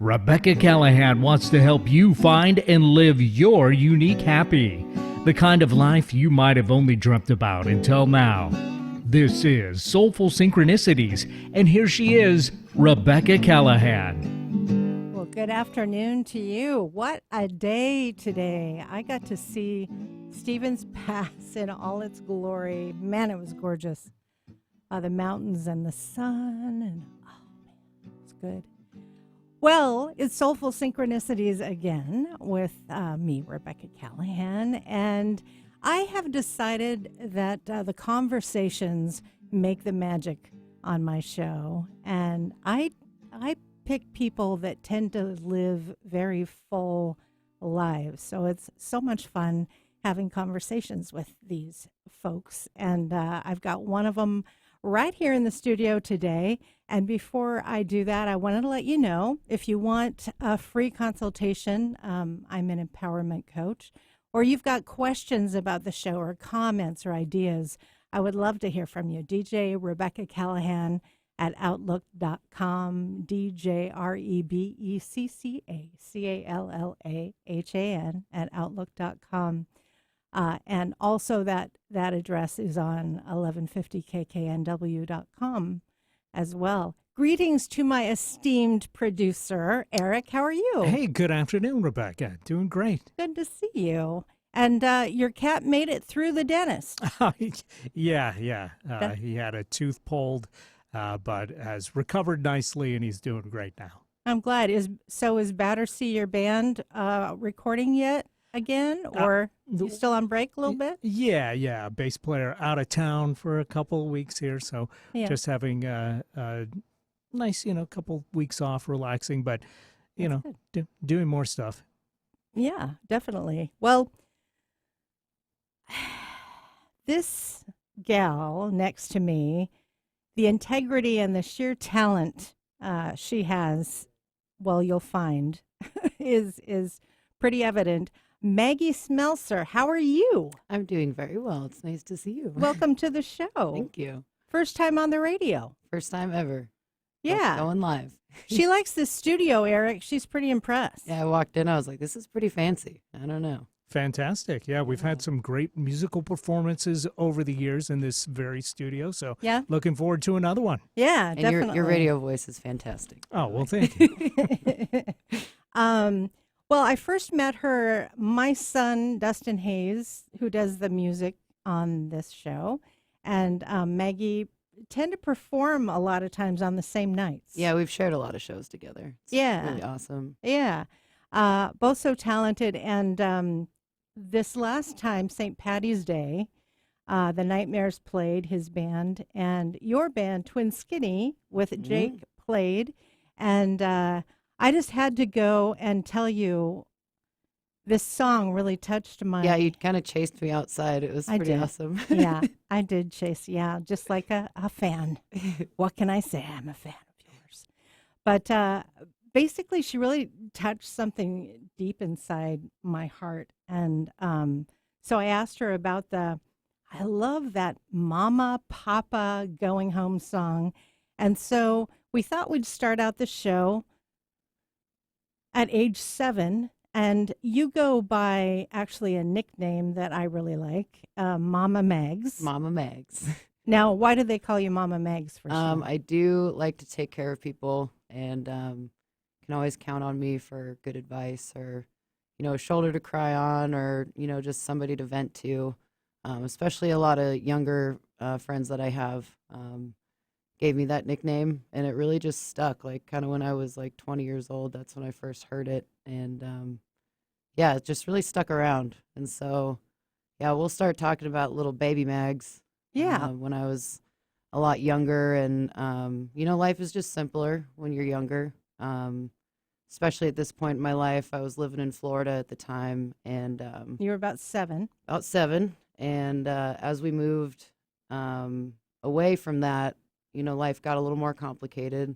Rebecca Callahan wants to help you find and live your unique happy, the kind of life you might have only dreamt about until now. This is Soulful Synchronicities, and here she is, Rebecca Callahan. Well, good afternoon to you. What a day today. I got to see Stevens Pass in all its glory. Man, it was gorgeous. The mountains and the sun, and oh man, it's good. Well, it's Soulful Synchronicities again with me, Rebecca Callahan, and I have decided that the conversations make the magic on my show, and I pick people that tend to live very full lives, so it's so much fun having conversations with these folks, and I've got one of them right here in the studio today. And before I do that, I wanted to let you know, if you want a free consultation, I'm an empowerment coach, or you've got questions about the show or comments or ideas, I would love to hear from you. DJ Rebecca Callahan at Outlook.com, DJREBECCA CALLAHAN at Outlook.com. And also that address is on 1150kknw.com as well. Greetings to my esteemed producer, Eric. How are you? Hey, good afternoon, Rebecca. Doing great. Good to see you. And your cat made it through the dentist. Yeah. He had a tooth pulled, but has recovered nicely, and he's doing great now. I'm glad. Is Battersea your band recording yet? Again, or you still on break a little bit? Yeah. Bass player out of town for a couple of weeks here, so just having a nice, couple weeks off, relaxing, but doing more stuff. Yeah, definitely. Well, this gal next to me, the integrity and the sheer talent she has, well, you'll find, is pretty evident. Maggie Smelser, how are you? I'm doing very well. It's nice to see you. Welcome to the show. Thank you. First time on the radio. First time ever. Yeah. Going live. She likes this studio, Eric. She's pretty impressed. Yeah, I walked in. I was like, this is pretty fancy. I don't know. Fantastic. Yeah, we've had some great musical performances over the years in this very studio, so looking forward to another one. Yeah, and definitely. Your radio voice is fantastic. Oh, well, thank you. Well, I first met her, my son, Dustin Hayes, who does the music on this show, and Maggie tend to perform a lot of times on the same nights. Yeah, we've shared a lot of shows together. It's really awesome. Yeah. Both so talented. And this last time, St. Patty's Day, the Nightmares played, his band, and your band, Twin Skinny, with Jake played. And I just had to go and tell you, this song really touched my... Yeah, you kind of chased me outside. It was pretty awesome. Yeah, I did chase, just like a fan. What can I say? I'm a fan of yours. But basically, she really touched something deep inside my heart. And so I asked her about I love that Mama, Papa, Going Home song. And so we thought we'd start out the show at age 7, and you go by actually a nickname that I really like, Mama Megs. Mama Megs. Now, why do they call you Mama Megs? For sure? I do like to take care of people, and can always count on me for good advice, or a shoulder to cry on, or just somebody to vent to. Especially a lot of younger friends that I have. Gave me that nickname, and it really just stuck. Like kind of when I was like 20 years old, that's when I first heard it, and it just really stuck around. And so, we'll start talking about little baby Mags. Yeah, when I was a lot younger, and life is just simpler when you're younger. Especially at this point in my life, I was living in Florida at the time, and you were about 7. About 7, and as we moved away from that. Life got a little more complicated,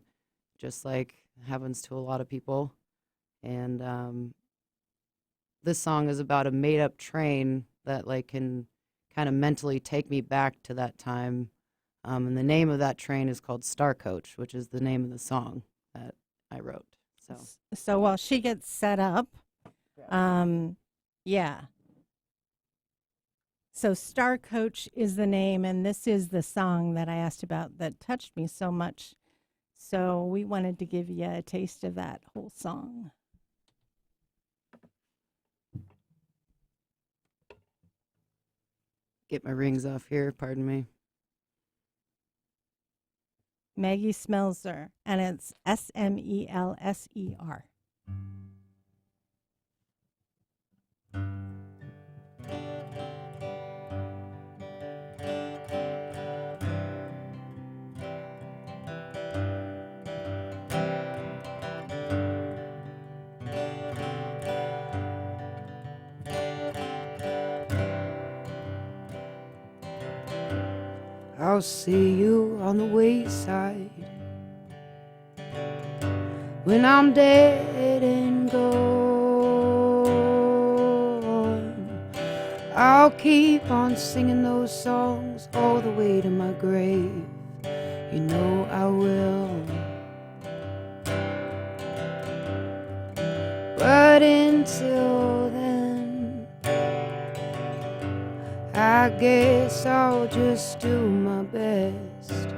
just like happens to a lot of people. And this song is about a made-up train that can kind of mentally take me back to that time. And the name of that train is called Star Coach, which is the name of the song that I wrote. So So while she gets set up, yeah. So Star Coach is the name, and this is the song that I asked about that touched me so much. So we wanted to give you a taste of that whole song. get my rings off here, pardon me. Maggie Smelser, and it's Smelser. I'll see you on the wayside when I'm dead and gone. I'll keep on singing those songs all the way to my grave. You know I will. But until then, I guess I'll just do my best.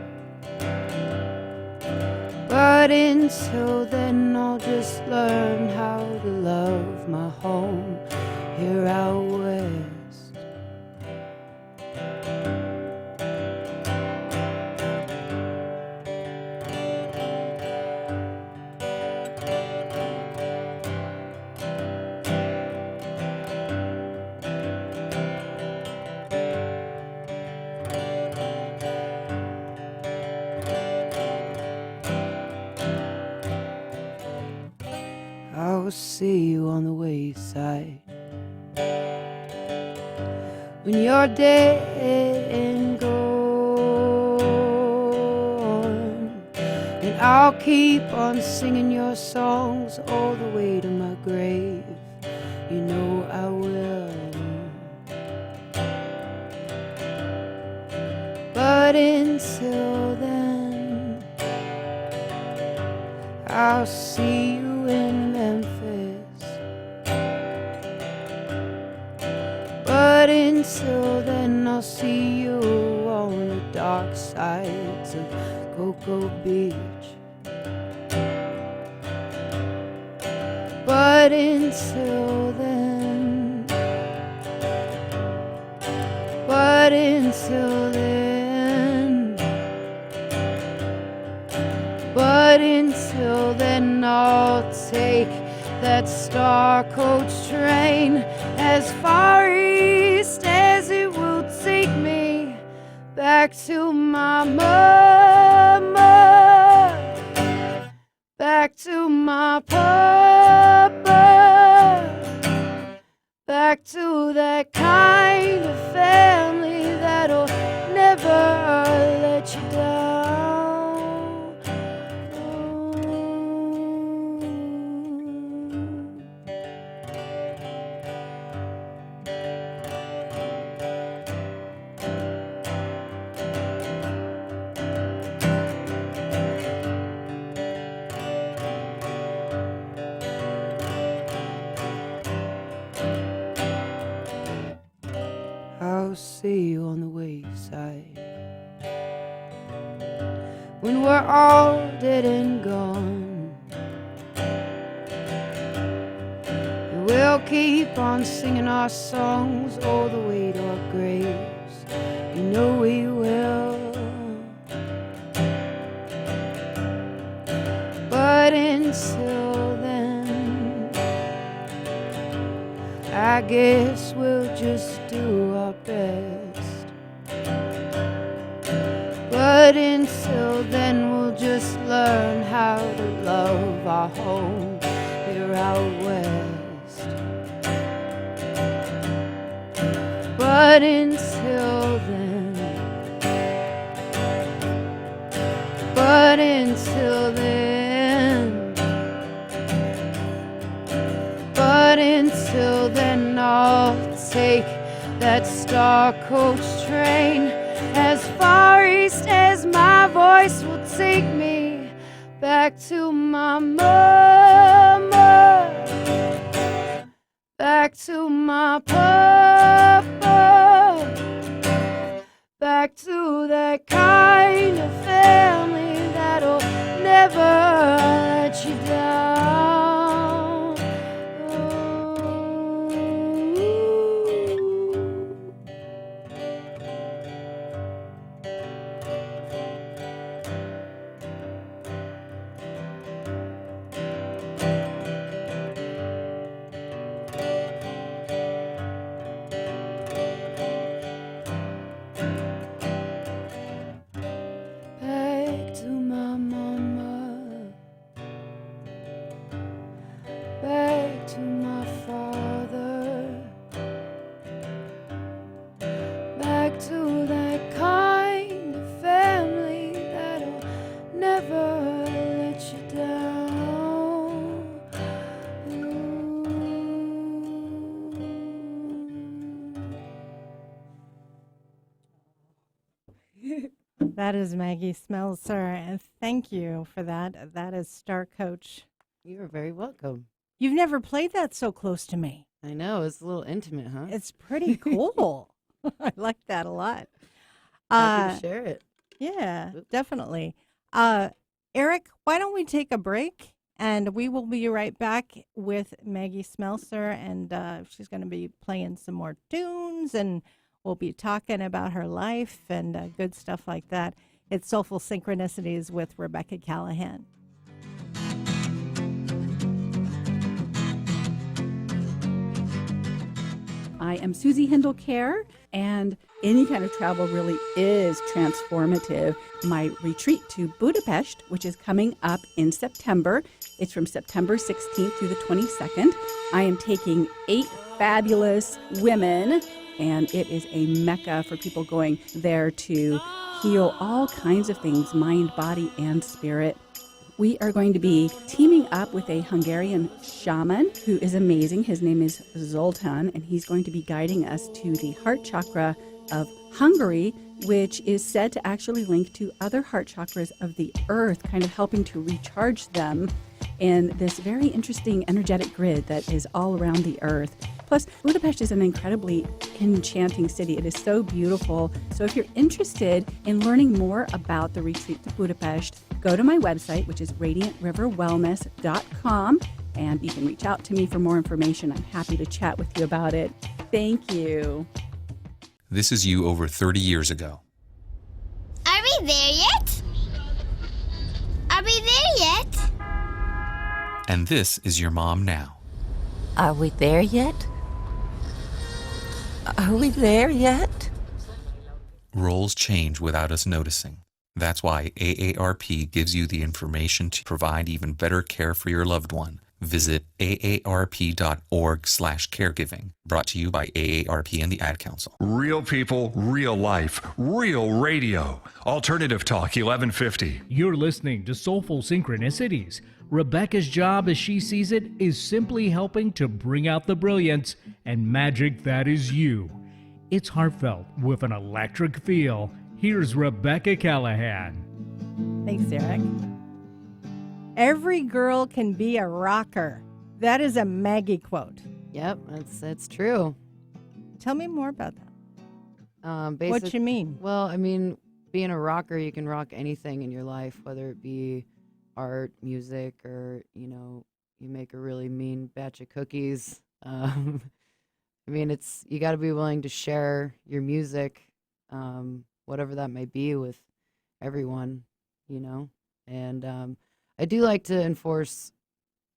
But until then, I'll just learn how to love my home here out west. I'll see you on the wayside when you're dead and gone. And I'll keep on singing your songs all the way to my grave. You know I will. But until then, I'll see you in Memphis. But until then, I'll see you on the dark sides of Cocoa Beach. But until then, but until then, but until then, I'll take that Star Coach train as far east as it will take me, back to my mama, back to my papa, back to that kind of family that'll never let you down. I'll see you on the wayside when we're all dead and gone. And we'll keep on singing our songs all the way to our graves. You know we will. But until then, I guess we'll just do our best. But until then, we'll just learn how to love our home here out west. But until then, but until then, but until then, I'll take that Star Coach train as far east as my voice will take me, back to my mother, to my father, back to that kind of family that'll never let you down. That is Maggie Smelser, and thank you for that. That is Star Coach. You're very welcome. You've never played that so close to me. I know, it's a little intimate, huh? It's pretty cool. I like that a lot. Happy to share it. Yeah, Oops. definitely. Eric, why don't we take a break? And we will be right back with Maggie Smelser, and she's going to be playing some more tunes, and we'll be talking about her life and good stuff like that. It's Soulful Synchronicities with Rebecca Callahan. I am Susie Hindle Care, and any kind of travel really is transformative. My retreat to Budapest, which is coming up in September, it's from September 16th through the 22nd. I am taking 8 fabulous women, and it is a mecca for people going there to heal all kinds of things, mind, body, and spirit. We are going to be teaming up with a Hungarian shaman who is amazing. His name is Zoltan, and he's going to be guiding us to the heart chakra of Hungary, which is said to actually link to other heart chakras of the earth, kind of helping to recharge them in this very interesting energetic grid that is all around the earth. Plus, Budapest is an incredibly enchanting city. It is so beautiful. So if you're interested in learning more about the retreat to Budapest, go to my website, which is radiantriverwellness.com, and you can reach out to me for more information. I'm happy to chat with you about it. Thank you. This is you over 30 years ago. Are we there yet? Are we there yet? And this is your mom now. Are we there yet? Are we there yet? Roles change without us noticing. That's why AARP gives you the information to provide even better care for your loved one. Visit aarp.org/caregiving. Brought to you by AARP and the Ad Council. Real people, real life, real radio. Alternative Talk 1150. You're listening to Soulful Synchronicities. Rebecca's job, as she sees it, is simply helping to bring out the brilliance and magic that is you. It's heartfelt with an electric feel. Here's Rebecca Callahan. Thanks, Eric. Every girl can be a rocker. That is a Maggie quote. Yep, that's true. Tell me more about that. What you mean? Well, I mean, being a rocker, you can rock anything in your life, whether it be art, music, or, you know, you make a really mean batch of cookies. I mean, you got to be willing to share your music, whatever that may be, with everyone, you know. And I do like to enforce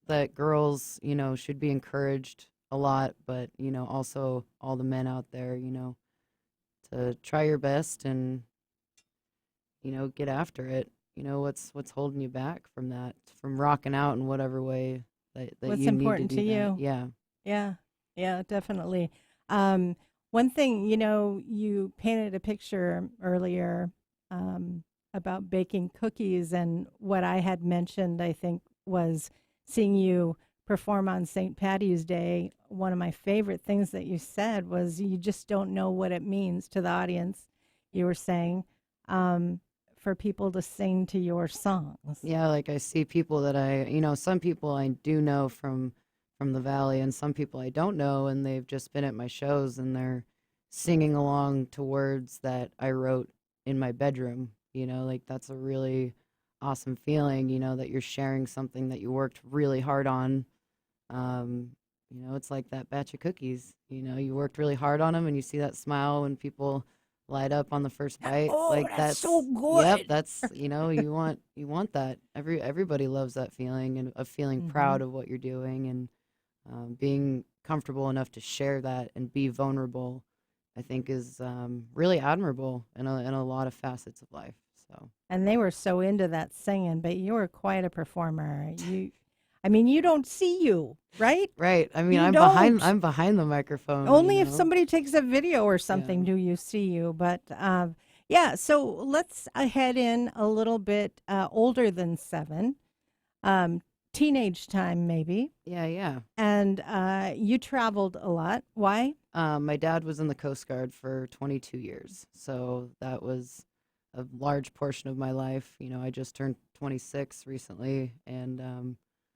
that girls, you know, should be encouraged a lot, but, you know, also all the men out there, you know, to try your best and, you know, get after it. You know, what's holding you back from that, from rocking out in whatever way that What's you important need to to do you? that. Yeah. Yeah, definitely. One thing, you know, you painted a picture earlier about baking cookies, and what I had mentioned, I think, was seeing you perform on St. Patty's Day. One of my favorite things that you said was you just don't know what it means to the audience. You were saying for people to sing to your songs. Yeah, like I see people that some people I do know from the Valley, and some people I don't know, and they've just been at my shows and they're singing along to words that I wrote in my bedroom. You know, like that's a really awesome feeling, you know, that you're sharing something that you worked really hard on. You know, it's like that batch of cookies. You know, you worked really hard on them, and you see that smile when people light up on the first bite. Oh, like that's so good. Yep, that's, you know, you want that. Everybody loves that feeling, and of feeling proud of what you're doing, and being comfortable enough to share that and be vulnerable, I think is really admirable in a lot of facets of life. So. And they were so into that singing, but you were quite a performer. I mean, you don't see you, right? Right. I mean, You I'm behind the microphone. Only you if know? somebody takes a video or something Yeah. do you see you. But yeah, so let's head in a little bit older than 7, teenage time maybe. Yeah, yeah. And you traveled a lot. Why? My dad was in the Coast Guard for 22 years, so that was a large portion of my life. You know, I just turned 26 recently, and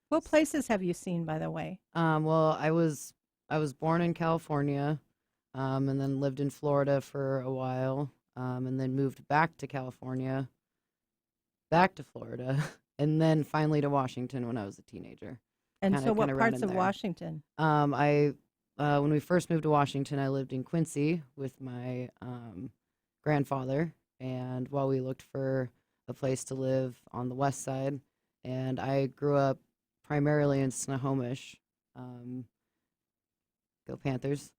What places have you seen, by the way? well, I was born in California, and then lived in Florida for a while, and then moved back to California, back to Florida, and then finally to Washington when I was a teenager. And Kinda so what kinda parts running of there. Washington? I when we first moved to Washington, I lived in Quincy with my grandfather, and while we looked for a place to live on the west side, and I grew up primarily in Snohomish. Um, Go Panthers!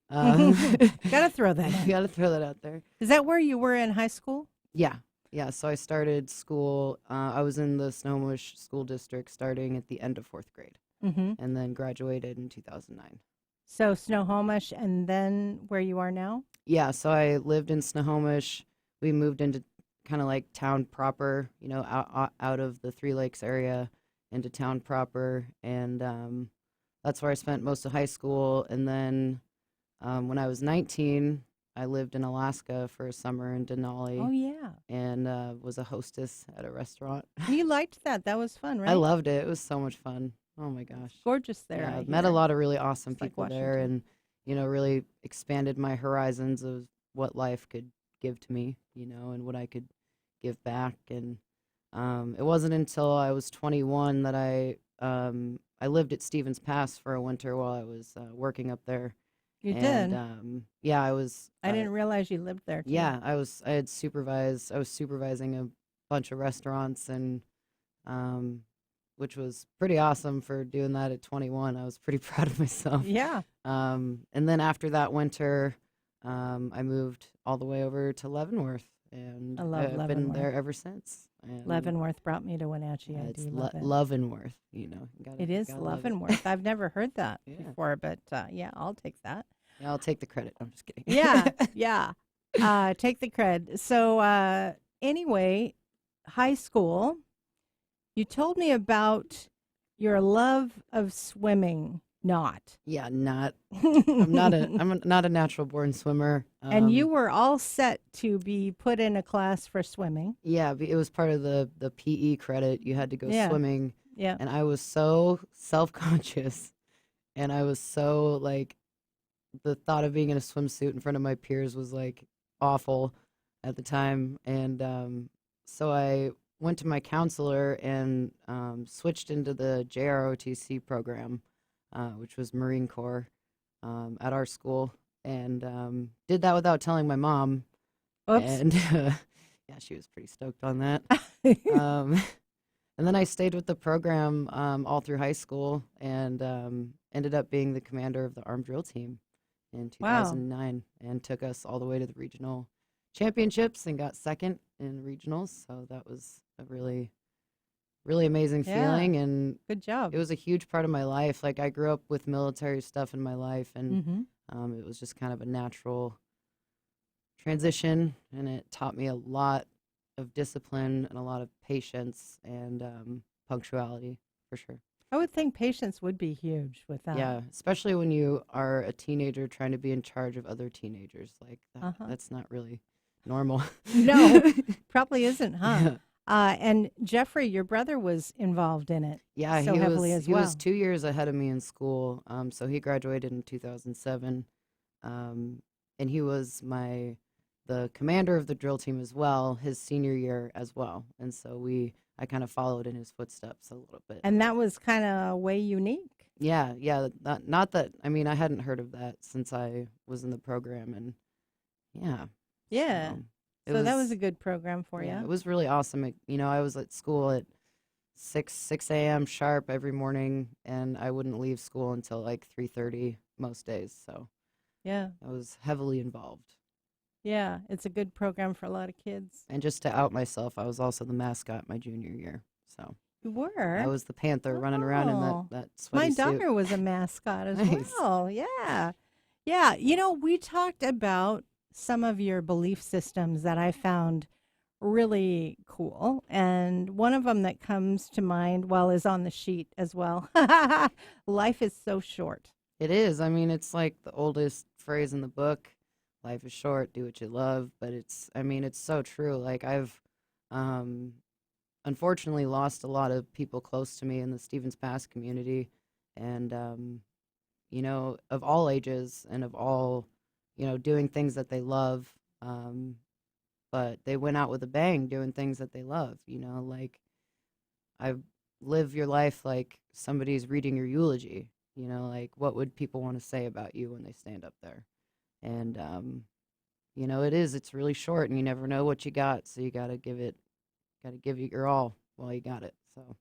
Gotta throw that in. Gotta throw that out there. Is that where you were in high school? Yeah, yeah. So I started school. I was in the Snohomish School District starting at the end of 4th grade, Mm-hmm. and then graduated in 2009. So Snohomish, and then where you are now? Yeah, so I lived in Snohomish. We moved into kind of like town proper, you know, out of the Three Lakes area into town proper, and that's where I spent most of high school. And then when I was 19, I lived in Alaska for a summer in Denali, Oh yeah, and was a hostess at a restaurant. you liked that. That was fun, right? I loved it. It was so much fun. Oh my gosh. Gorgeous there. Yeah, I I've met a hear. lot of really awesome It's like people there, Washington. and you know, really expanded my horizons of what life could give to me, you know, and what I could give back. And it wasn't until I was 21 that I lived at Stevens Pass for a winter while I was working up there. You And did. yeah, I was. I didn't realize you lived there. Too. Yeah, I had supervised. I was supervising a bunch of restaurants, and which was pretty awesome for doing that at 21. I was pretty proud of myself. Yeah. And then after that winter, I moved all the way over to Leavenworth, and I love I've been Leavenworth. there ever since. And, Leavenworth brought me to Wenatchee. I it's do love it. Leavenworth, you know. It is gotta love it. Leavenworth. I've never heard that Yeah. before, but yeah, I'll take that. Yeah, I'll take the credit. I'm just kidding. Yeah, yeah. Take the cred. So anyway, high school. You told me about your love of swimming. Not. Yeah, I'm not a natural born swimmer. And you were all set to be put in a class for swimming. Yeah, it was part of the PE credit. You had to go Yeah. swimming, Yeah. and I was so self-conscious, and I was so like, the thought of being in a swimsuit in front of my peers was like awful at the time. And so I went to my counselor and switched into the JROTC program, which was Marine Corps, at our school, and did that without telling my mom. Oops. And yeah, she was pretty stoked on that. And then I stayed with the program all through high school, and ended up being the commander of the armed drill team in 2009, and took us all the way to the regional championships and got second in regionals. So that was a really, really amazing Yeah. feeling, and Good job. it was a huge part of my life. Like, I grew up with military stuff in my life, and Mm-hmm. it was just kind of a natural transition, and it taught me a lot of discipline and a lot of patience and punctuality, for sure. I would think patience would be huge with that. Yeah, especially when you are a teenager trying to be in charge of other teenagers. Like, Uh-huh. that's not really normal. No, probably isn't, huh? Yeah. And Jeffrey, your brother was involved in it. Yeah, So he heavily was as he was well. 2 years ahead of me in school. So he graduated in 2007, and he was the commander of the drill team as well, his senior year as well. And so I kind of followed in his footsteps a little bit. And that was kind of way unique. Yeah, yeah. Not that, I mean, I hadn't heard of that since I was in the program, and yeah. Yeah. it So that was a good program for yeah, you. it was really awesome. I was at school at 6 a.m. sharp every morning, and I wouldn't leave school until like 3:30 most days. So Yeah. I was heavily involved. Yeah. It's a good program for a lot of kids. And just to out myself, I was also the mascot my junior year. So You were? I was the panther running around in Oh. that My sweaty suit. daughter was a mascot as Nice. well. Yeah. Yeah. You know, we talked about some of your belief systems that I found really cool. And one of them that comes to mind, well, is on the sheet as well. Life is so short. It is. I mean, it's like the oldest phrase in the book. Life is short, do what you love. But it's so true. Like I've unfortunately lost a lot of people close to me in the Stevens Pass community. And, of all ages and of all, doing things that they love. But they went out with a bang doing things that they love, like I live your life like somebody's reading your eulogy, like what would people want to say about you when they stand up there? And, it's really short and you never know what you got. So you got to give it your all while you got it. So,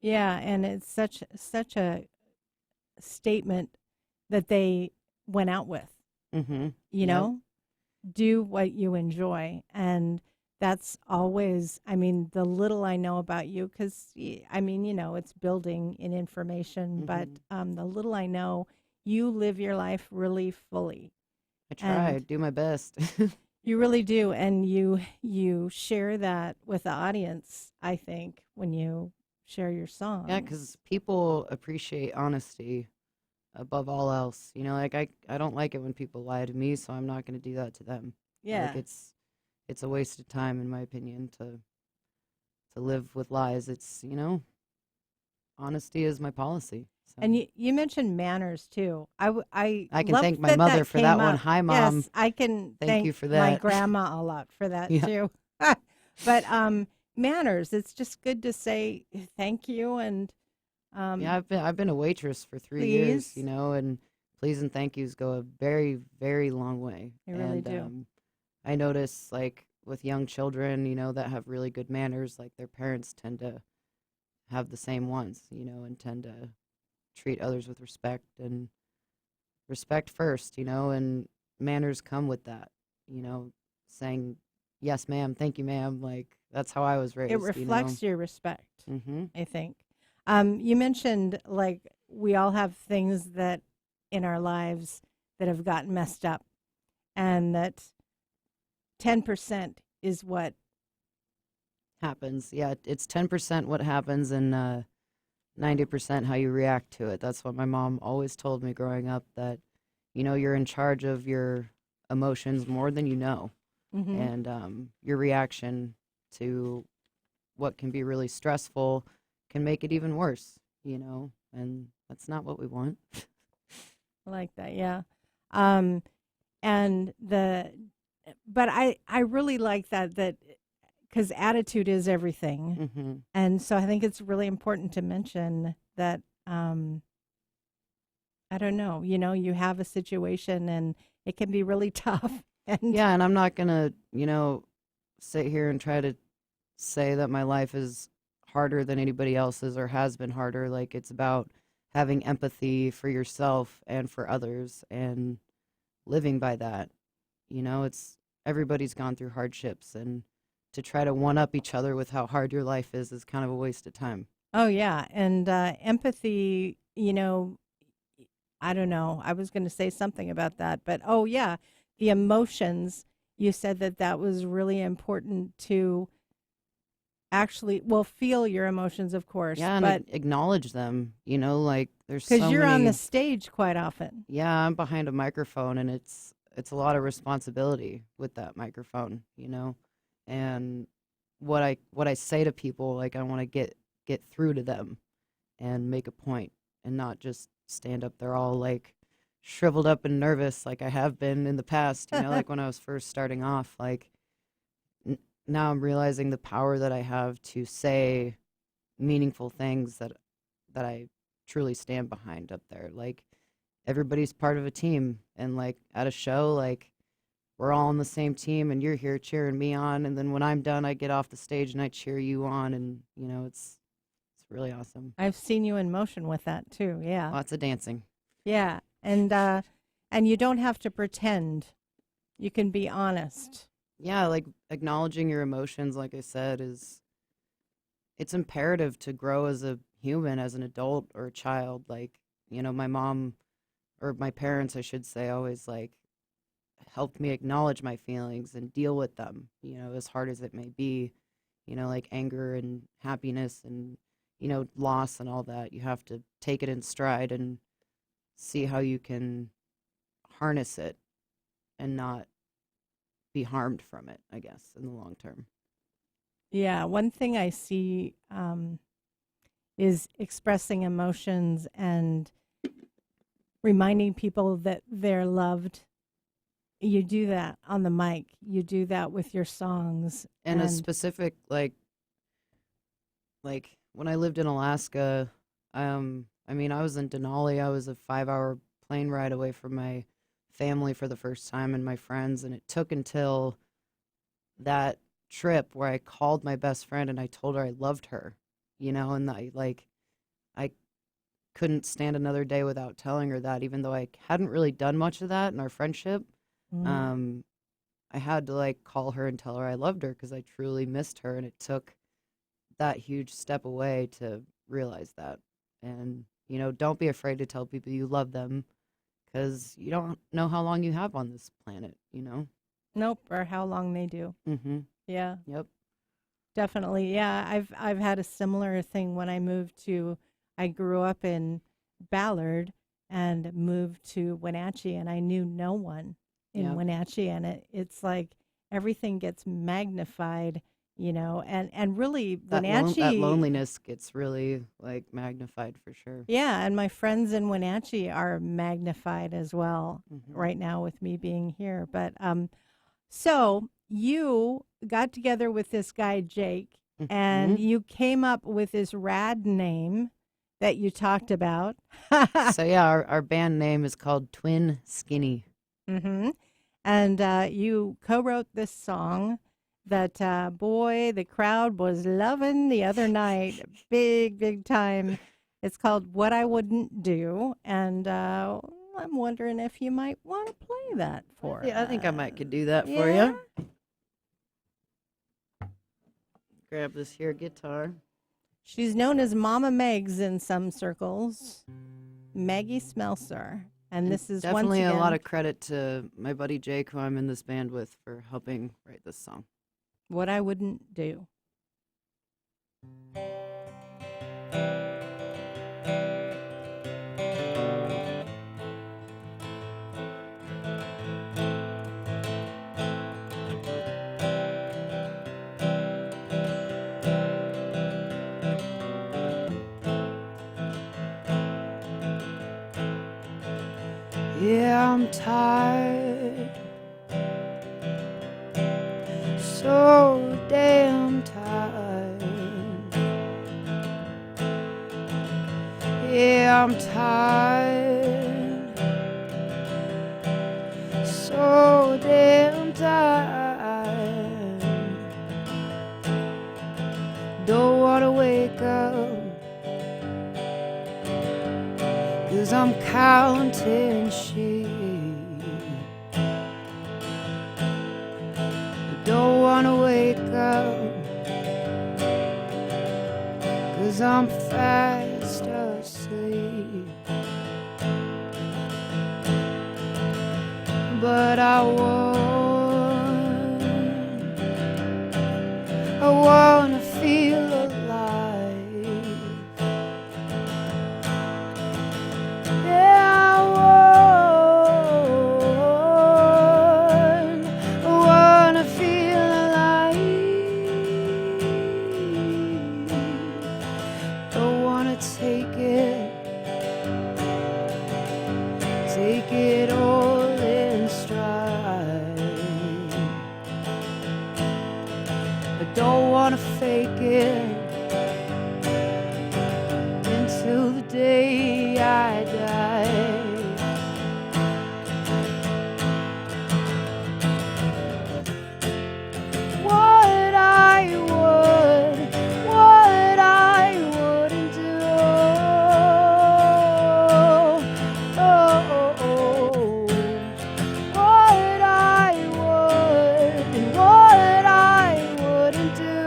Yeah. And it's such a statement that they went out with, you Yep. know? Do what you enjoy. And that's always, I mean, the little I know about you, because, I mean, it's building in information, but the little I know, you live your life really fully. I try, And do my best. you really do. And you share that with the audience, I think, when you share your songs. Yeah, because people appreciate honesty above all else. Like I don't like it when people lie to me, so I'm not going to do that to them. Yeah. Like it's a waste of time, in my opinion, to live with lies. It's, honesty is my policy. So. And you mentioned manners too. I can love thank my mother for that came one. up. Hi, Mom. Yes, I can Thank you for my that. grandma a lot for that Yeah. too. But manners, it's just good to say thank you and Yeah, I've been a waitress for 3 years, please. and please and thank yous go a very, very long way. They really And do. I notice, like, with young children, that have really good manners, like their parents tend to have the same ones, and tend to treat others with respect and respect first, and manners come with that, saying yes, ma'am, thank you, ma'am. Like that's how I was raised. It reflects your respect, Mm-hmm. I think. You mentioned like we all have things that in our lives that have gotten messed up, and that 10% is what Happens. Yeah, it's 10% what happens and 90% how you react to it. That's what my mom always told me growing up, that you're in charge of your emotions more than you know. Mhm. And your reaction to what can be really stressful can make it even worse, and that's not what we want. I like that, yeah. And but I really like that because attitude is everything. Mm-hmm. And so I think it's really important to mention that, I don't know, you have a situation and it can be really tough. And Yeah, and I'm not gonna, sit here and try to say that my life is harder than anybody else's or has been harder. Like it's about having empathy for yourself and for others and living by that. It's everybody's gone through hardships, and to try to one up each other with how hard your life is kind of a waste of time. oh yeah, and empathy, I don't know. I was going to say something about that, but oh yeah, the emotions. You said that was really important to actually, well, feel your emotions, of course. Yeah, and but acknowledge them. Like there's because so you're on many. the stage quite often. Yeah, I'm behind a microphone, and it's a lot of responsibility with that microphone. And what I say to people, like I want to get through to them and make a point, and not just stand up there all like shriveled up and nervous like I have been in the past. Like when I was first starting off. Like now I'm realizing the power that I have to say meaningful things that I truly stand behind up there. Like everybody's part of a team, and like at a show, like we're all on the same team, and you're here cheering me on, and then when I'm done I get off the stage and I cheer you on, and it's really awesome. I've seen you in motion with that too. Yeah. Lots of dancing. Yeah. And you don't have to pretend. You can be honest. Yeah, like acknowledging your emotions, like I said, it's imperative to grow as a human, as an adult or a child. Like, my mom, or my parents, I should say, always like helped me acknowledge my feelings and deal with them, as hard as it may be, like anger and happiness and, loss and all that. You have to take it in stride and see how you can harness it and not be harmed from it, I guess, in the long term. Yeah, one thing I see is expressing emotions and reminding people that they're loved. You do that on the mic. You do that with your songs. And a specific, like when I lived in Alaska, I was in Denali. I was a 5-hour plane ride away from my family for the first time and my friends, and it took until that trip where I called my best friend and I told her I loved her, and I couldn't stand another day without telling her that, even though I hadn't really done much of that in our friendship. I had to call her and tell her I loved her because I truly missed her, and it took that huge step away to realize that. And don't be afraid to tell people you love them, because you don't know how long you have on this planet. Nope, or how long they do. Mm-hmm. Yeah. Yep. Definitely. Yeah, I've had a similar thing when I grew up in Ballard and moved to Wenatchee, and I knew no one in Wenatchee, and it's like everything gets magnified, and really Wenatchee, that loneliness gets really magnified for sure. Yeah, and my friends in Wenatchee are magnified as well right now with me being here. But so you got together with this guy Jake, and you came up with this rad name that you talked about. So yeah, our band name is called Twin Skinny. And you co-wrote this song that, boy, the crowd was loving the other night. Big time. It's called What I Wouldn't Do. And I'm wondering if you might want to play that for us. Yeah, I think I might could do that for you. Grab this here guitar. She's known as Mama Megs in some circles. Maggie Smelser. And this is definitely once again, a lot of credit to my buddy Jake, who I'm in this band with, for helping write this song. What I Wouldn't Do. Yeah, I'm tired, so damn tired. Yeah, I'm tired, so damn tired. Don't wanna wake up, 'cause I'm counting sheep. I don't wanna wake up, 'cause I'm fast asleep. But I wanna feel alive. Yeah, I wanna feel alive. Don't wanna take it all in stride. I don't wanna fake it until the day I die. What I wouldn't do. What I would and what I wouldn't do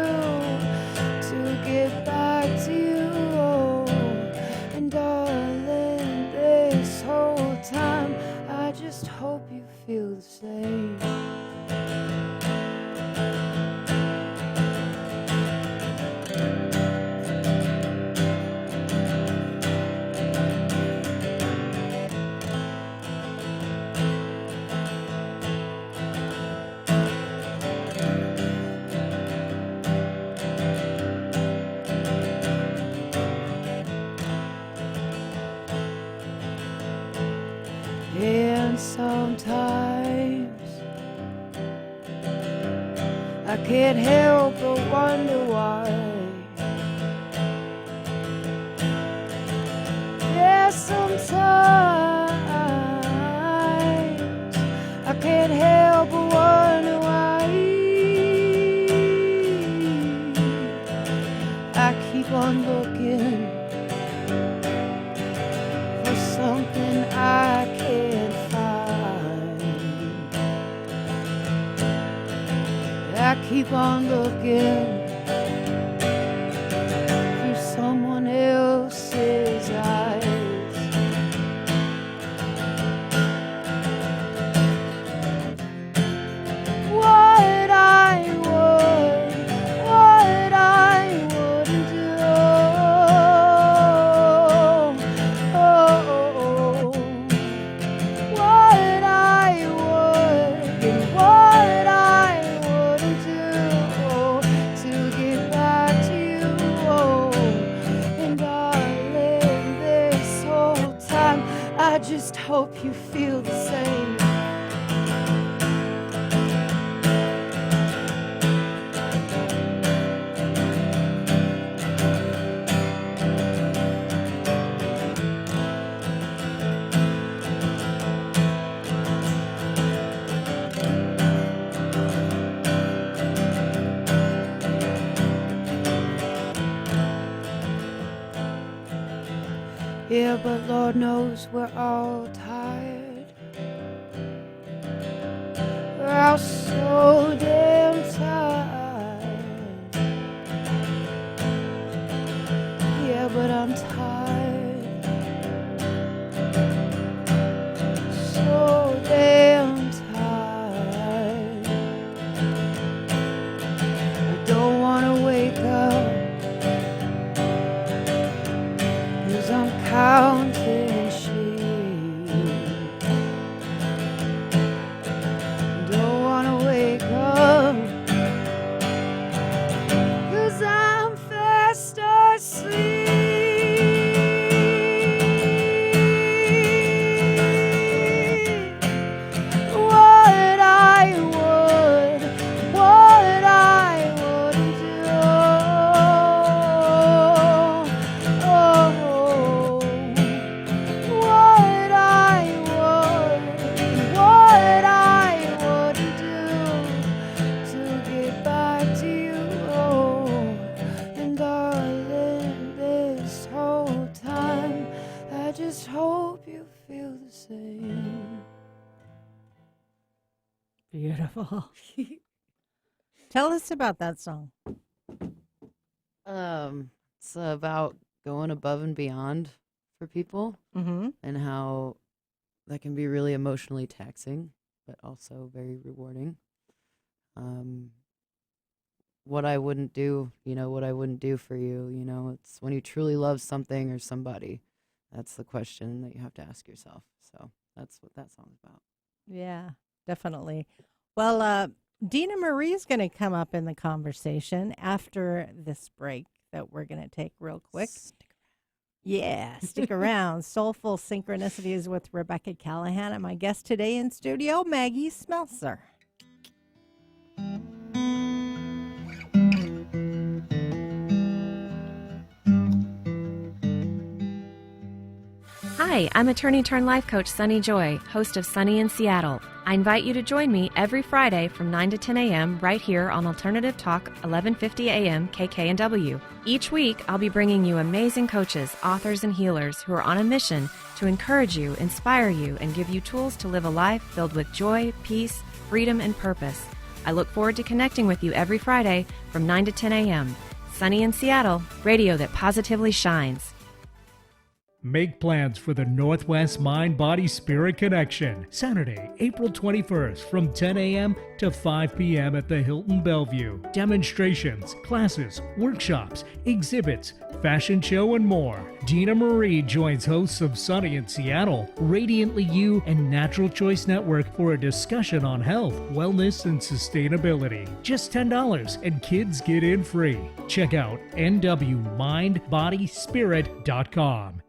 to get back just hope you feel the same. And sometimes I can't help but wonder why. Yeah, sometimes I can't help but wonder why. I keep on looking for something I can't find. I keep on looking through someone else's eyes. What I wouldn't do. What I would and what I wouldn't do to get back to you. And darling, this whole time I just hope you feel the same. Yeah, but Lord knows we're all tired. We're all so damn tired. Yeah, but I'm tired. So damn tired. I don't wanna wake up, 'cause I'm counting sheep. Don't wanna wake up, 'cause I'm fast asleep. What I wouldn't do. Oh, what I wouldn't do to get back to you. And darling, this whole time I just hope you feel the same. Beautiful. Tell us about that song. It's about going above and beyond for people, Mm-hmm. and how that can be really emotionally taxing, but also very rewarding. What I wouldn't do, what I wouldn't do for you, it's when you truly love something or somebody. That's the question that you have to ask yourself. So that's what that song's about. Yeah, definitely. Well, Dina Marie's going to come up in the conversation after this break that we're going to take real quick. Yeah, stick around. Soulful Synchronicities with Rebecca Callahan, and my guest today in studio, Maggie Smelser. Hi, I'm attorney turned life coach Sunny Joy, host of Sunny in Seattle. I invite you to join me every Friday from 9 to 10 a.m. right here on Alternative Talk 1150 a.m. KKNW. Each week, I'll be bringing you amazing coaches, authors, and healers who are on a mission to encourage you, inspire you, and give you tools to live a life filled with joy, peace, freedom, and purpose. I look forward to connecting with you every Friday from 9 to 10 a.m. Sunny in Seattle, radio that positively shines. Make plans for the Northwest Mind Body Spirit Connection, Saturday, April 21st from 10 a.m. to 5 p.m. at the Hilton Bellevue. Demonstrations, classes, workshops, exhibits, fashion show, and more. Dina Marie joins hosts of Sunny in Seattle, Radiantly You, and Natural Choice Network for a discussion on health, wellness, and sustainability. Just $10 and kids get in free. Check out nwmindbodyspirit.com.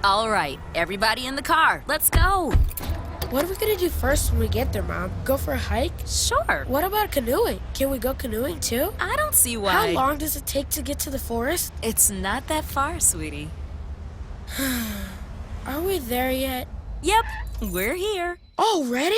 All right, everybody in the car, let's go. What are we gonna do first when we get there, Mom? Go for a hike? Sure. What about canoeing? Can we go canoeing too? I don't see why. How long does it take to get to the forest? It's not that far, sweetie. Are we there yet? Yep, we're here. Already?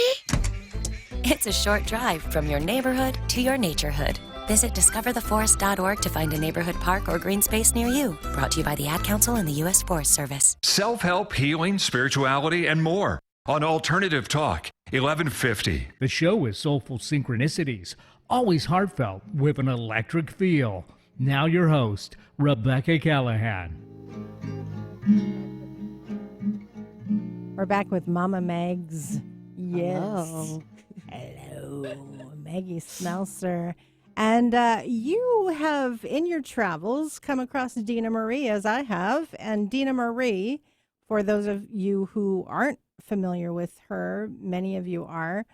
It's a short drive from your neighborhood to your naturehood. Visit discovertheforest.org to find a neighborhood park or green space near you. Brought to you by the Ad Council and the U.S. Forest Service. Self-help, healing, spirituality, and more on Alternative Talk, 1150. The show is Soulful Synchronicities, always heartfelt with an electric feel. Now your host, Rebecca Callahan. We're back with Mama Megs. Yes. Hello. Hello, Maggie Smelser. And you have, in your travels, come across Dina Marie, as I have. And Dina Marie, for those of you who aren't familiar with her, many of you are,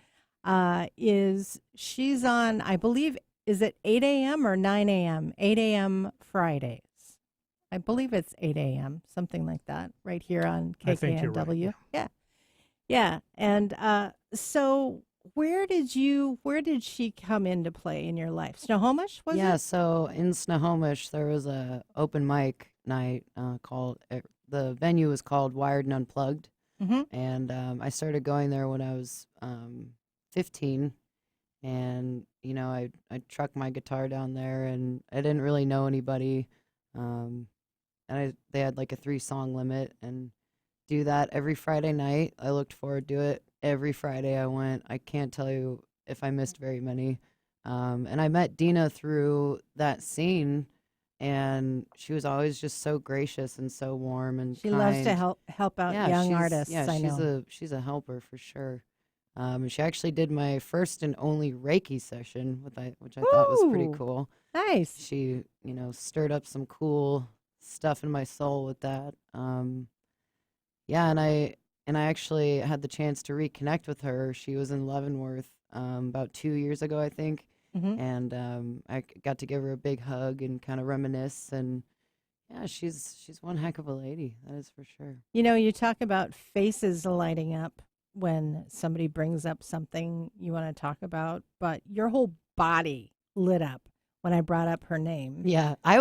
she's on, I believe, is it 8 a.m. or 9 a.m.? 8 a.m. Fridays. I believe it's 8 a.m., something like that, right here on KKNW. I think you're right, yeah. Yeah. And so where did she come into play in your life? Snohomish, was it? Yeah, so in Snohomish, there was a open mic night called, the venue was called Wired and Unplugged. Mm-hmm. And I started going there when I was 15. And, you know, I trucked my guitar down there, and I didn't really know anybody. And they had like a 3-song limit, and do that every Friday night. I looked forward to it. Every Friday I went. I can't tell you if I missed very many. And I met Dina through that scene, and she was always just so gracious and so warm and She kind. loves to help out young artists. Yeah, I know. she's a helper for sure. And she actually did my first and only Reiki session, which I thought was pretty Ooh, cool. Nice. She, you know, stirred up some cool stuff in my soul with that. Yeah, and I actually had the chance to reconnect with her. She was in Leavenworth about 2 years ago, I think. Mm-hmm. And I got to give her a big hug and kind of reminisce. And yeah, she's one heck of a lady, that is for sure. You know, you talk about faces lighting up when somebody brings up something you want to talk about, but your whole body lit up when I brought up her name. Yeah, I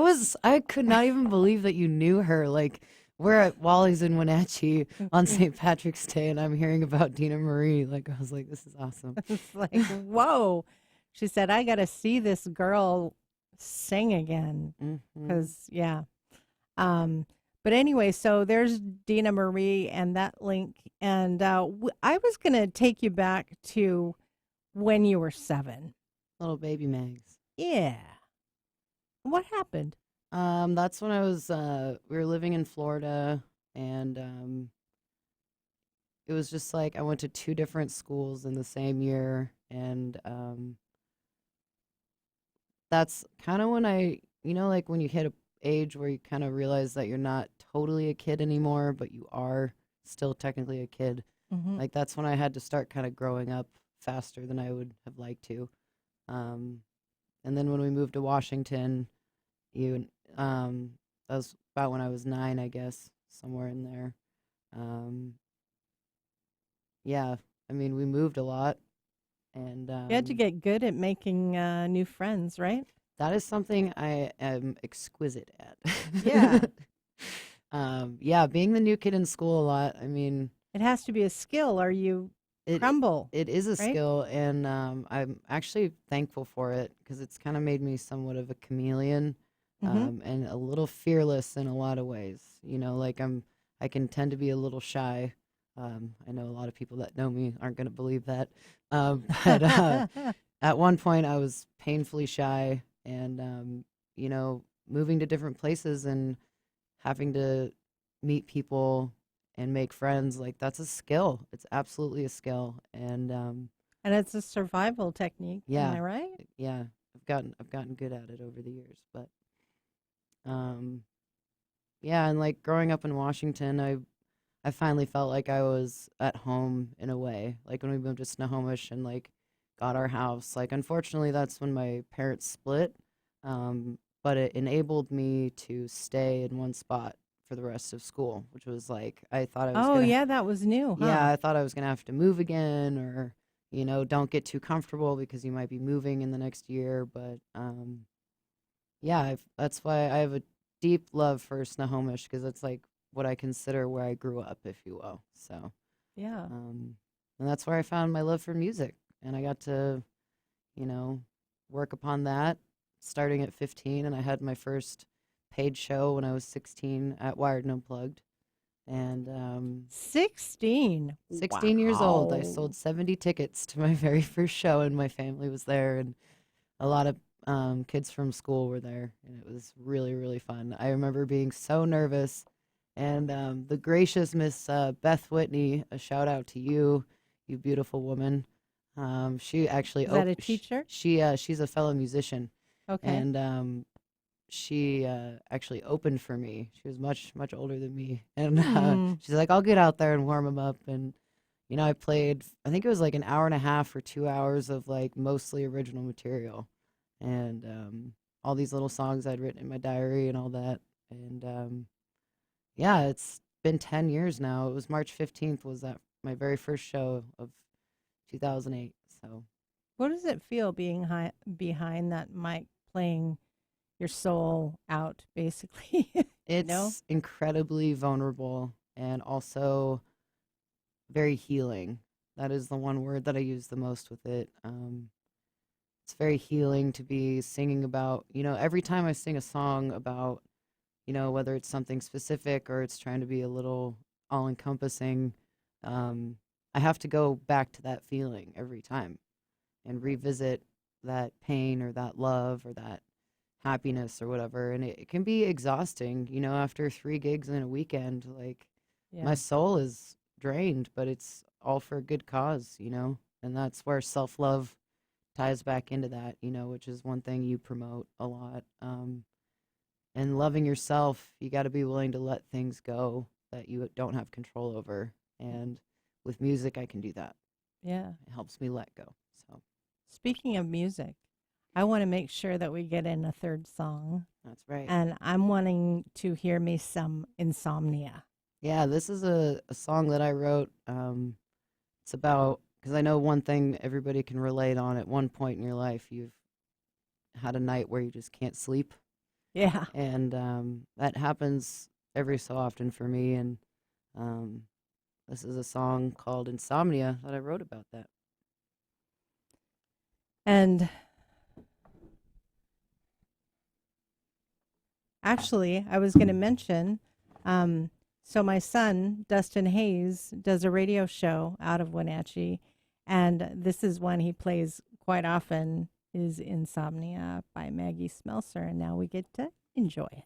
could not even believe that you knew her. Like, we're at Wally's in Wenatchee on St. Patrick's Day, and I'm hearing about Dina Marie. Like, I was like, this is awesome. It's like, whoa. She said, I got to see this girl sing again. Because, yeah. But anyway, so there's Dina Marie and that link. And I was going to take you back to when you were 7. Little baby Mags. Yeah. What happened? That's when I was, we were living in Florida, and it was just like I went to 2 different schools in the same year, and that's kind of when I, you know, like when you hit a age where you kind of realize that you're not totally a kid anymore, but you are still technically a kid. Mm-hmm. Like, that's when I had to start kind of growing up faster than I would have liked to. And then when we moved to Washington, that was about when I was 9, I guess, somewhere in there. Yeah, I mean, we moved a lot, and You had to get good at making new friends, right? that is something I am exquisite at. Yeah. Yeah, being the new kid in school a lot. I mean, It has to be a skill or you crumble. it is a right? skill, and I'm actually thankful for it because it's kind of made me somewhat of a chameleon. Mhm. And a little fearless in a lot of ways. You know, like I can tend to be a little shy. I know a lot of people that know me aren't going to believe that. But at one point I was painfully shy, and, you know, moving to different places and having to meet people and make friends, like that's a skill. It's absolutely a skill. And it's a survival technique. Yeah. Am I right? Yeah, I've gotten good at it over the years, but yeah, and like growing up in Washington, I finally felt like I was at home in a way. Like when we moved to Snohomish and like got our house. Like unfortunately, that's when my parents split. But it enabled me to stay in one spot for the rest of school, which was like I thought I was. Oh, gonna, yeah, that was new, huh? Yeah, I thought I was gonna have to move again, or don't get too comfortable because you might be moving in the next year. But yeah, that's why I have a deep love for Snohomish, because it's like what I consider where I grew up, if you will. So Yeah. and that's where I found my love for music, and I got to, work upon that starting at 15, and I had my first paid show when I was 16 at Wired and Unplugged. And 16. 16 years old, I Wow. sold 70 tickets to my very first show, and my family was there, and a lot of kids from school were there, and it was really, really fun. I remember being so nervous, and the gracious Miss Beth Whitney, a shout out to you, you beautiful woman. She actually Is that a teacher? She's a fellow musician. Okay. And she actually opened for me. She was much, much older than me. And she's like, I'll get out there and warm them up. And, I played, I think it was like an hour and a half or 2 hours of like mostly original material. And all these little songs I'd written in my diary and all that. And yeah, it's been 10 years now. It was March 15th was that my very first show of 2008. So What does it feel being behind that mic playing your soul out, basically? it's incredibly vulnerable and also very healing. That is the one word that I use the most with it. It's very healing to be singing about, every time I sing a song about, whether it's something specific or it's trying to be a little all-encompassing, I have to go back to that feeling every time and revisit that pain or that love or that happiness or whatever. And it can be exhausting, after 3 gigs in a weekend, like my soul is drained, but it's all for a good cause, and that's where self-love ties back into that, which is one thing you promote a lot. And loving yourself, you got to be willing to let things go that you don't have control over. And with music, I can do that. Yeah. It helps me let go. So Speaking of music, I want to make sure that we get in a third song. that's right. And I'm wanting to hear me some Insomnia. Yeah, this is a song that I wrote. It's about, because I know one thing everybody can relate on at one point in your life, you've had a night where you just can't sleep. Yeah. And that happens every so often for me. And this is a song called Insomnia that I wrote about that. And actually, I was going to mention, so my son, Dustin Hayes, does a radio show out of Wenatchee, and this is one he plays quite often, is Insomnia by Maggie Smelser, and now we get to enjoy it.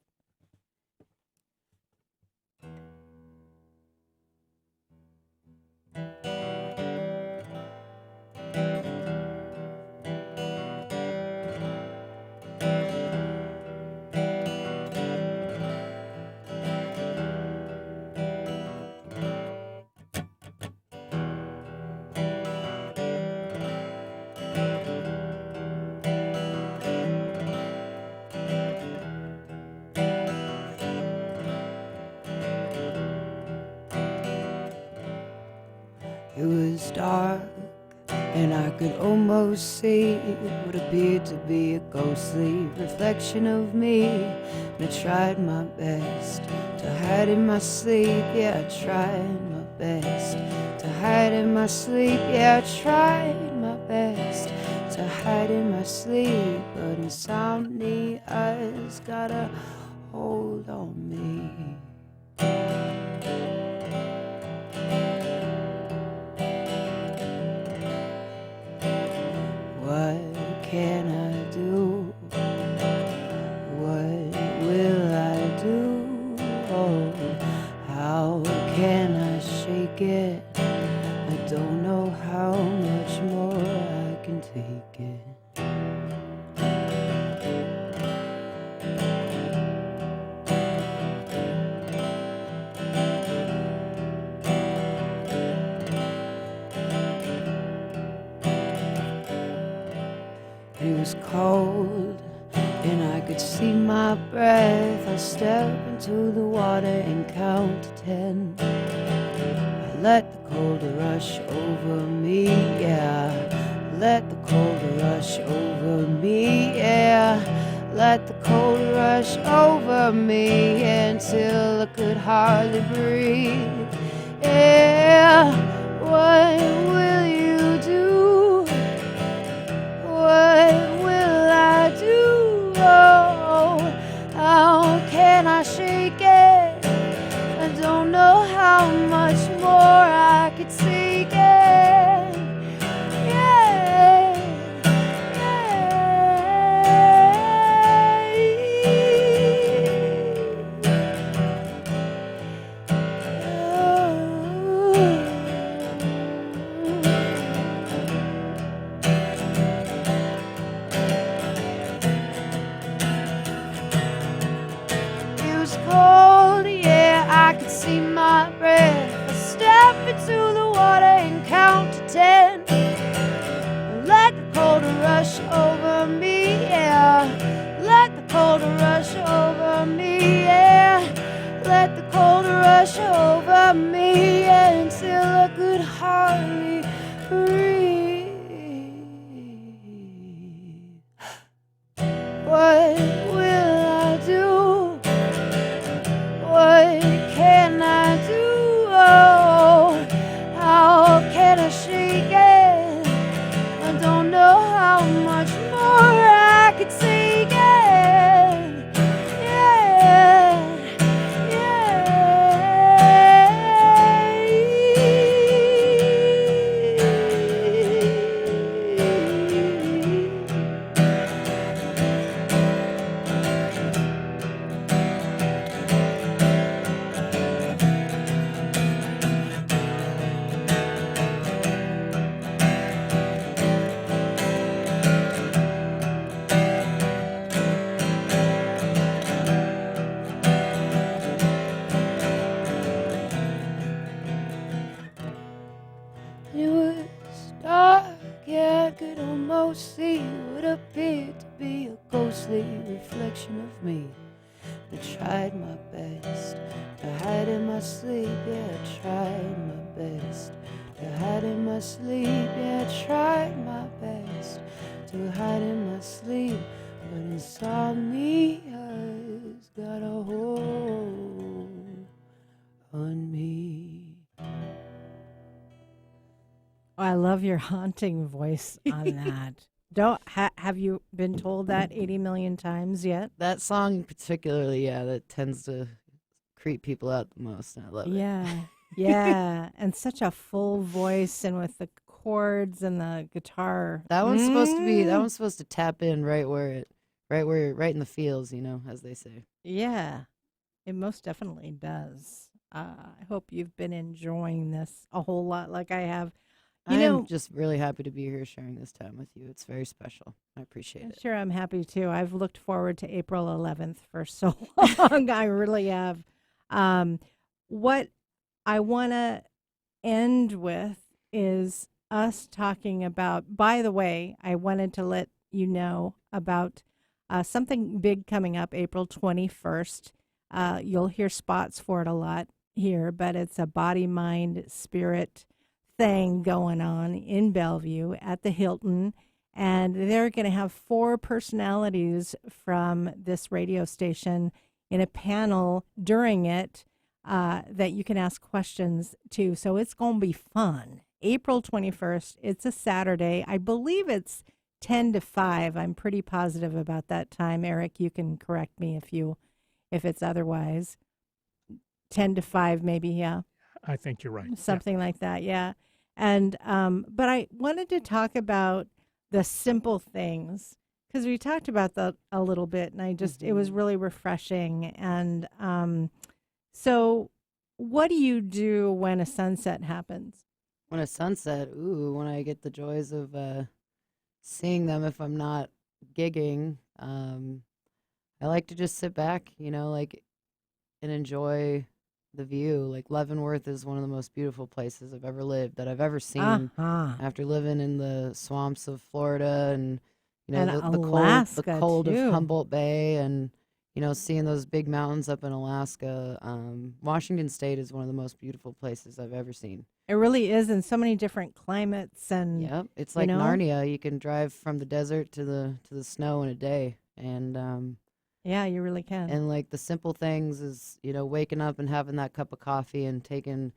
It was dark, and I could almost see what appeared to be a ghostly reflection of me. And I tried my best to hide in my sleep. Yeah, I tried my best to hide in my sleep. Yeah, I tried my best to hide in my sleep. But insomnia's got a hold on me. What can I do? What will I do? Oh, it. I don't know how much more I can take it. It was cold, and I could see my breath. I step into the water and count to 10. I let the cold rush over me, yeah. Let the cold rush over me, yeah. Let the cold rush over me until I could hardly breathe, yeah. What will you do? What will I do? Oh, how can I shake it? I don't know how much more I could take it. Yeah, It was cold, yeah, I could see my breath. I step into the water and count to 10. Let the cold rush over me, yeah. Let the cold rush over me, yeah. Let the cold rush over me until I could hardly breathe. What will I do? What can I do? Oh, how can I shake it? I don't know how much more I could take it. Yeah, It was dark, yeah, I could almost see what appeared to be a ghostly reflection of me. I tried my best to hide in my sleep, yeah, I tried my best to hide in my sleep, yeah, I tried my best to hide in my sleep, but insomnia's got a hold on me. Oh, I love your haunting voice on that. Have you been told that 80 million times yet? That song particularly, yeah, that tends to creep people out the most. And I love it. Yeah, and such a full voice, and with the chords and the guitar. That one's supposed to be. That one's supposed to tap in right in the feels, as they say. Yeah, it most definitely does. I hope you've been enjoying this a whole lot, like I have. I'm just really happy to be here sharing this time with you. It's very special. I appreciate it. Sure, I'm happy too. I've looked forward to April 11th for so long. I really have. What I want to end with is us talking about, by the way, I wanted to let you know about something big coming up April 21st. You'll hear spots for it a lot here, but it's a body, mind, spirit thing going on in Bellevue at the Hilton, and they're going to have 4 personalities from this radio station in a panel during it that you can ask questions to. So it's going to be fun. April 21st, it's a Saturday. I believe it's 10 to 5. I'm pretty positive about that time. Eric, you can correct me if it's otherwise. 10 to 5 maybe, yeah. I think you're right. Something like that, yeah. And but I wanted to talk about the simple things, because we talked about that a little bit, and I just it was really refreshing. And so what do you do when a sunset happens? When a sunset, when I get the joys of seeing them if I'm not gigging, I like to just sit back, and enjoy the view. Like Leavenworth is one of the most beautiful places I've ever lived, that I've ever seen. After living in the swamps of Florida and And the Alaska, cold too. of Humboldt Bay, and seeing those big mountains up in Alaska. Washington State is one of the most beautiful places I've ever seen. It really is, in so many different climates, and Yep, it's like Narnia. You can drive from the desert to the snow in a day, and yeah, you really can. and like the simple things is waking up and having that cup of coffee and taking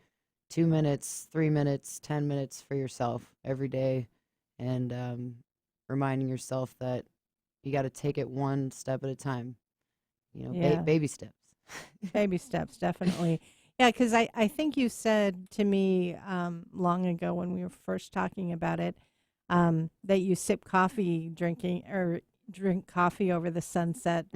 2 minutes, 3 minutes, 10 minutes for yourself every day, and reminding yourself that you got to take it one step at a time. Yeah. Baby steps. Baby steps, definitely. Yeah, because I think you said to me long ago when we were first talking about it that you sip coffee, drink coffee over the sunset,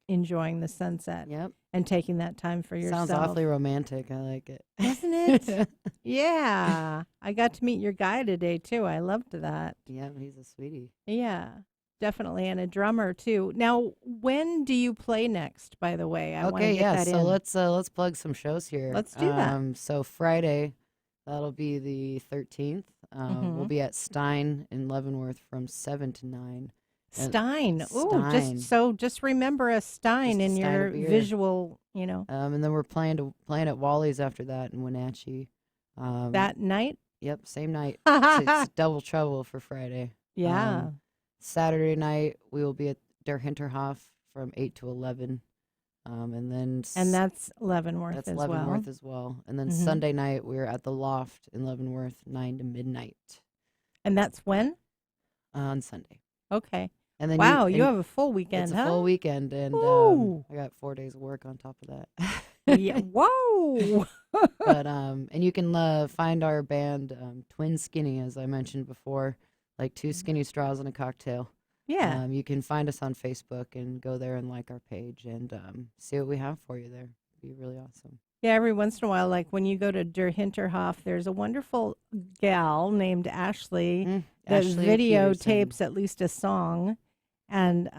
enjoying the sunset. Yep. And taking that time for yourself. Sounds awfully romantic. I like it. Doesn't it? Yeah. I got to meet your guy today, too. I loved that. Yeah, he's a sweetie. Yeah, definitely. And a drummer, too. Now, when do you play next, by the way? I want to get that so in. let's plug some shows here. Let's do that. So Friday, that'll be the 13th. We'll be at Stein in Leavenworth from 7 to 9. Stein. Ooh, just remember a Stein in your visual, And then we're playing at Wally's after that in Wenatchee. That night? Yep, same night. It's double trouble for Friday. Yeah. Saturday night we will be at Der Hinterhof from 8 to 11. And that's Leavenworth that's as Leavenworth well. as well. And then Sunday night we're at the Loft in Leavenworth 9 to midnight. And that's when? On Sunday. Okay. And then you have a full weekend, it's huh? a full weekend, and I got 4 days of work on top of that. Yeah. Whoa. But and you can find our band Twin Skinny, as I mentioned before, like 2 skinny straws and a cocktail. Yeah. You can find us on Facebook and go there and like our page and see what we have for you there. It'd be really awesome. Yeah, every once in a while, like when you go to Der Hinterhof, there's a wonderful gal named Ashley that Ashley videotapes at least a song. And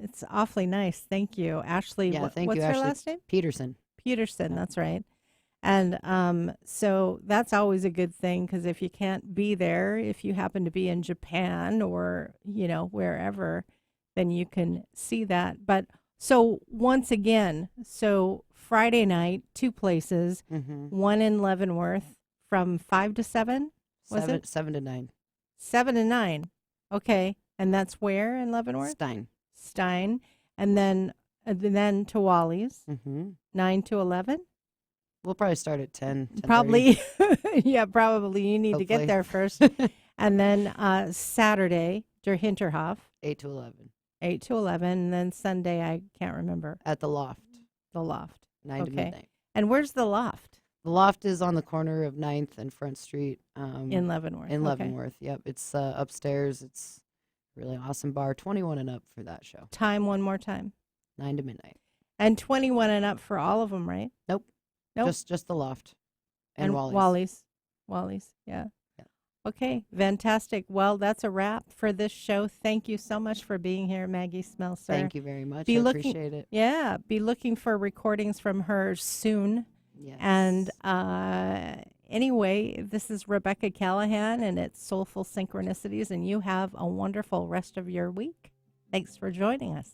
it's awfully nice. Thank you, Ashley. Yeah, what's you, her Ashley. last name? Peterson. Peterson, that's right. And so that's always a good thing, because if you can't be there, if you happen to be in Japan or, wherever, then you can see that. But so once again, Friday night, 2 places, one in Leavenworth from 5 to 7, was it? 7 to 9. 7 to 9. Okay. And that's where in Leavenworth? Stein. And then to Wally's, 9 to 11? We'll probably start at 10. Probably. Yeah, probably. You need to get there first. And then Saturday, Der Hinterhof. 8 to 11. 8 to 11. And then Sunday, I can't remember. At the Loft. The Loft. 9 to midnight. And where's the Loft? The Loft is on the corner of 9th and Front Street. In Leavenworth. In Leavenworth, yep. It's upstairs. It's a really awesome bar. 21 and up for that show. Time one more time. 9 to midnight. And 21 and up for all of them, right? Nope. Just the Loft. And Wally's. Yeah. Okay, fantastic. Well, that's a wrap for this show. Thank you so much for being here, Maggie Smelser. Thank you very much. I appreciate it. Yeah, be looking for recordings from her soon. Yes. And anyway, this is Rebecca Callahan, and it's Soulful Synchronicities, and you have a wonderful rest of your week. Thanks for joining us.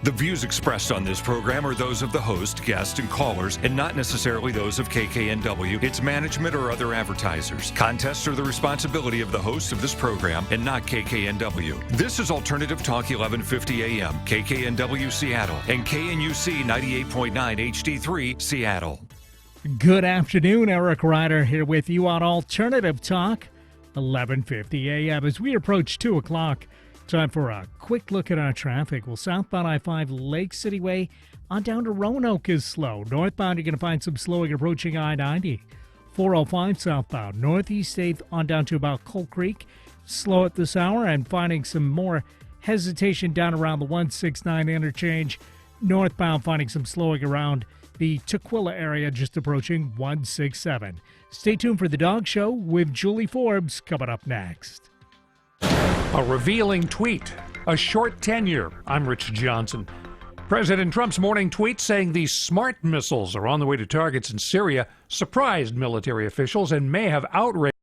The views expressed on this program are those of the host, guests, and callers, and not necessarily those of KKNW, its management, or other advertisers. Contests are the responsibility of the host of this program and not KKNW. This is Alternative Talk 1150 AM, KKNW Seattle, and KNUC 98.9 HD3 Seattle. Good afternoon, Eric Ryder here with you on Alternative Talk 1150 AM. As we approach 2 o'clock, time for a quick look at our traffic. Well, southbound I-5 Lake City Way on down to Roanoke is slow. Northbound, you're going to find some slowing approaching I-90. 405 southbound Northeast 8th on down to about Coal Creek. Slow at this hour and finding some more hesitation down around the 169 interchange. Northbound finding some slowing around the Tukwila area, just approaching 167. Stay tuned for the Dog Show with Julie Forbes coming up next. A revealing tweet, a short tenure. I'm Rich Johnson. President Trump's morning tweet saying these smart missiles are on the way to targets in Syria surprised military officials and may have outraged